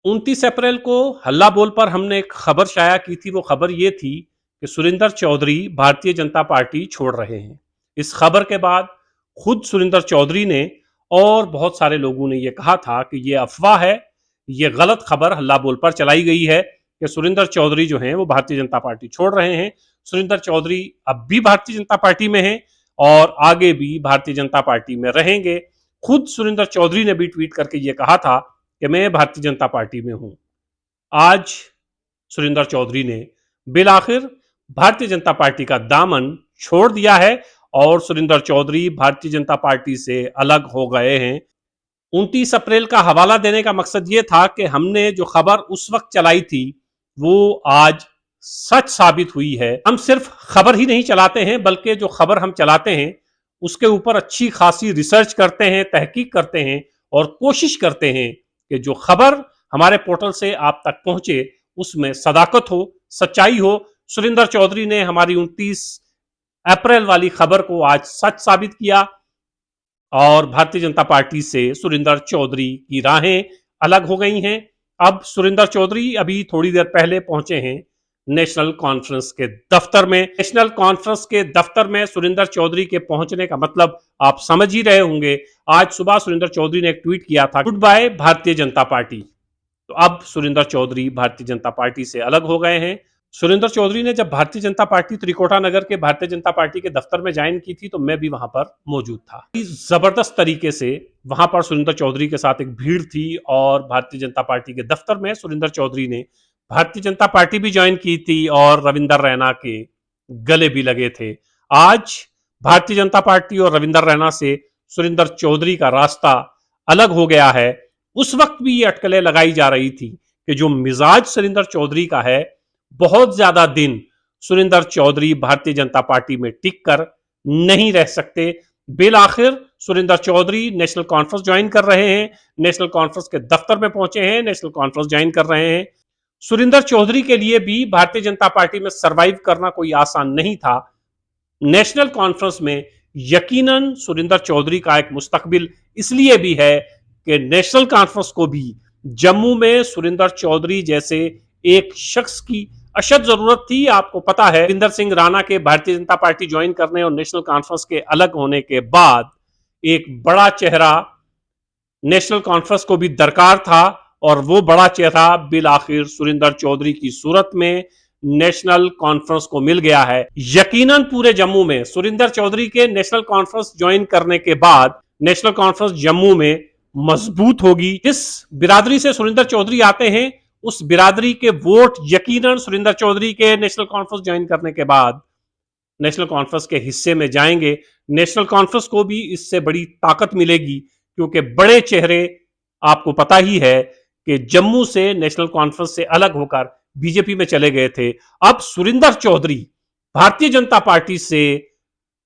29 अप्रैल को हल्ला बोल पर हमने एक खबर शाया की थी। वो खबर ये थी कि सुरिंदर चौधरी भारतीय जनता पार्टी छोड़ रहे हैं। इस खबर के बाद खुद सुरिंदर चौधरी ने और बहुत सारे लोगों ने यह कहा था कि यह अफवाह है, यह गलत खबर हल्ला बोल पर चलाई गई है कि सुरिंदर चौधरी जो हैं वो भारतीय जनता पार्टी छोड़ रहे हैं। सुरिंदर चौधरी अब भी भारतीय जनता पार्टी में हैं और आगे भी भारतीय जनता पार्टी में रहेंगे। खुद सुरिंदर चौधरी ने भी ट्वीट करके यह कहा था कि मैं भारतीय जनता पार्टी में हूं। आज सुरिंदर चौधरी ने बिलाखिर भारतीय जनता पार्टी का दामन छोड़ दिया है और सुरिंदर चौधरी भारतीय जनता पार्टी से अलग हो गए हैं। 29 अप्रैल का हवाला देने का मकसद ये था कि हमने जो खबर उस वक्त चलाई थी वो आज सच साबित हुई है। हम सिर्फ खबर ही नहीं चलाते हैं बल्कि जो खबर हम चलाते हैं उसके ऊपर अच्छी खासी रिसर्च करते हैं, तहकीक करते हैं और कोशिश करते हैं कि जो खबर हमारे पोर्टल से आप तक पहुंचे उसमें सदाकत हो, सच्चाई हो। सुरिंदर चौधरी ने हमारी 29 अप्रैल वाली खबर को आज सच साबित किया और भारतीय जनता पार्टी से सुरिंदर चौधरी की राहें अलग हो गई हैं। अब सुरिंदर चौधरी अभी थोड़ी देर पहले पहुंचे हैं नेशनल कॉन्फ्रेंस के दफ्तर में। नेशनल कॉन्फ्रेंस के दफ्तर में सुरिंदर चौधरी के पहुंचने का मतलब आप समझ ही रहे होंगे। आज सुबह सुरिंदर चौधरी ने एक ट्वीट किया था, good bye Bharatiya Janata party. तो अब सुरिंदर चौधरी भारतीय जनता पार्टी से अलग हो गए हैं। सुरिंदर चौधरी ने जब भारतीय जनता पार्टी त्रिकोटा नगर के भारतीय जनता पार्टी के दफ्तर में ज्वाइन की थी तो मैं भी वहां पर मौजूद था। जबरदस्त तरीके से वहां पर सुरिंदर चौधरी के साथ एक भीड़ थी और भारतीय जनता पार्टी के दफ्तर में सुरिंदर चौधरी ने भारतीय जनता पार्टी भी ज्वाइन की थी और रविंदर रैना के गले भी लगे थे। आज भारतीय जनता पार्टी और रविंदर रैना से सुरिंदर चौधरी का रास्ता अलग हो गया है। उस वक्त भी ये अटकलें लगाई जा रही थी कि जो मिजाज सुरिंदर चौधरी का है, बहुत ज्यादा दिन सुरिंदर चौधरी भारतीय जनता पार्टी में टिक कर नहीं रह सकते। बिलाखिर सुरिंदर चौधरी नेशनल कॉन्फ्रेंस ज्वाइन कर रहे हैं, नेशनल कॉन्फ्रेंस के दफ्तर में पहुंचे हैं, नेशनल कॉन्फ्रेंस ज्वाइन कर रहे हैं। सुरिंदर चौधरी के लिए भी भारतीय जनता पार्टी में सरवाइव करना कोई आसान नहीं था। नेशनल कॉन्फ्रेंस में यकीनन सुरिंदर चौधरी का एक मुस्तकबिल इसलिए भी है कि नेशनल कॉन्फ्रेंस को भी जम्मू में सुरिंदर चौधरी जैसे एक शख्स की अशद जरूरत थी। आपको पता है रविंदर सिंह राणा के भारतीय जनता पार्टी ज्वाइन करने और नेशनल कॉन्फ्रेंस के अलग होने के बाद एक बड़ा चेहरा नेशनल कॉन्फ्रेंस को भी दरकार था और वो बड़ा चेहरा बिल आखिर सुरिंदर चौधरी की सूरत में नेशनल कॉन्फ्रेंस को मिल गया है। यकीनन पूरे जम्मू में सुरिंदर चौधरी के नेशनल कॉन्फ्रेंस ज्वाइन करने के बाद नेशनल कॉन्फ्रेंस जम्मू में मजबूत होगी। जिस बिरादरी से सुरिंदर चौधरी आते हैं उस बिरादरी के वोट यकीनन सुरिंदर चौधरी के नेशनल कॉन्फ्रेंस ज्वाइन करने के बाद नेशनल कॉन्फ्रेंस के हिस्से में जाएंगे। नेशनल कॉन्फ्रेंस को भी इससे बड़ी ताकत मिलेगी क्योंकि बड़े चेहरे आपको पता ही है कि जम्मू से नेशनल कॉन्फ्रेंस से अलग होकर बीजेपी में चले गए थे। अब सुरिंदर चौधरी भारतीय जनता पार्टी से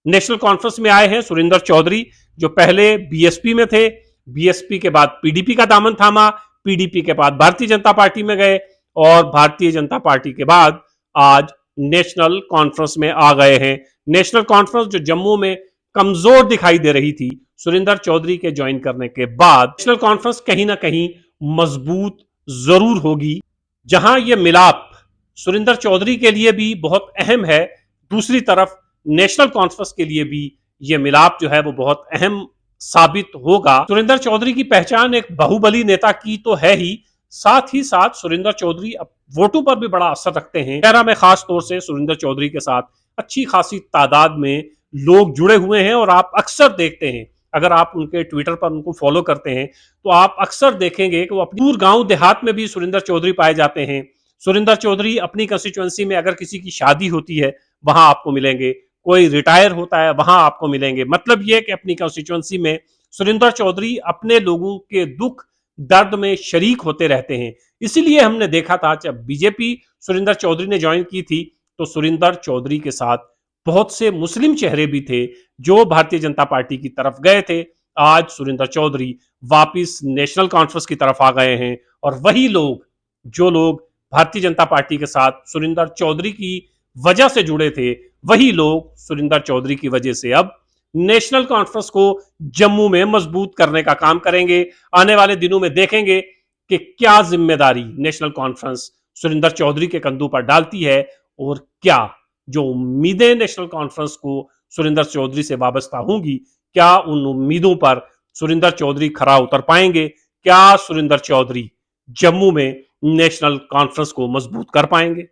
नेशनल कॉन्फ्रेंस में आए हैं। सुरिंदर चौधरी जो पहले बीएसपी में थे, बीएसपी के बाद पीडीपी का दामन थामा, पीडीपी के बाद भारतीय जनता पार्टी में गए और भारतीय जनता पार्टी के बाद आज नेशनल कॉन्फ्रेंस में आ गए हैं। नेशनल कॉन्फ्रेंस जो जम्मू में कमजोर दिखाई दे रही थी, सुरिंदर चौधरी के ज्वाइन करने के बाद नेशनल कॉन्फ्रेंस कहीं ना कहीं मजबूत जरूर होगी। जहां यह मिलाप सुरिंदर चौधरी के लिए भी बहुत अहम है, दूसरी तरफ नेशनल कॉन्फ्रेंस के लिए भी यह मिलाप जो है वो बहुत अहम साबित होगा। सुरिंदर चौधरी की पहचान एक बाहुबली नेता की तो है ही साथ सुरिंदर चौधरी अब वोटों पर भी बड़ा असर रखते हैं। शहरा में खास तौर से सुरिंदर चौधरी के साथ अच्छी खासी तादाद में लोग जुड़े हुए हैं और आप अक्सर देखते हैं, अगर आप उनके ट्विटर पर उनको फॉलो करते हैं तो आप अक्सर देखेंगे कि वो अपने दूर गांव देहात में भी सुरिंदर चौधरी पाए जाते हैं। सुरिंदर चौधरी अपनी कंस्टिट्यूएंसी में अगर किसी की शादी होती है वहां आपको मिलेंगे, कोई रिटायर होता है वहां आपको मिलेंगे। मतलब यह कि अपनी कंस्टिट्यूएंसी में सुरिंदर चौधरी अपने लोगों के दुख दर्द में शरीक होते रहते हैं। इसीलिए हमने देखा था जब बीजेपी सुरिंदर चौधरी ने ज्वाइन की थी तो सुरिंदर चौधरी के साथ बहुत से मुस्लिम चेहरे भी थे जो भारतीय जनता पार्टी की तरफ गए थे। आज सुरिंदर चौधरी वापिस नेशनल कॉन्फ्रेंस की तरफ आ गए हैं और वही लोग जो लोग भारतीय जनता पार्टी के साथ सुरिंदर चौधरी की वजह से जुड़े थे, वही लोग सुरिंदर चौधरी की वजह से अब नेशनल कॉन्फ्रेंस को जम्मू में मजबूत करने का काम करेंगे। आने वाले दिनों में देखेंगे कि क्या जिम्मेदारी नेशनल कॉन्फ्रेंस सुरिंदर चौधरी के कंधों पर डालती है और क्या जो उम्मीदें नेशनल कॉन्फ्रेंस को सुरिंदर चौधरी से वाबस्ता होंगी, क्या उन उम्मीदों पर सुरिंदर चौधरी खरा उतर पाएंगे? क्या सुरिंदर चौधरी जम्मू में नेशनल कॉन्फ्रेंस को मजबूत कर पाएंगे?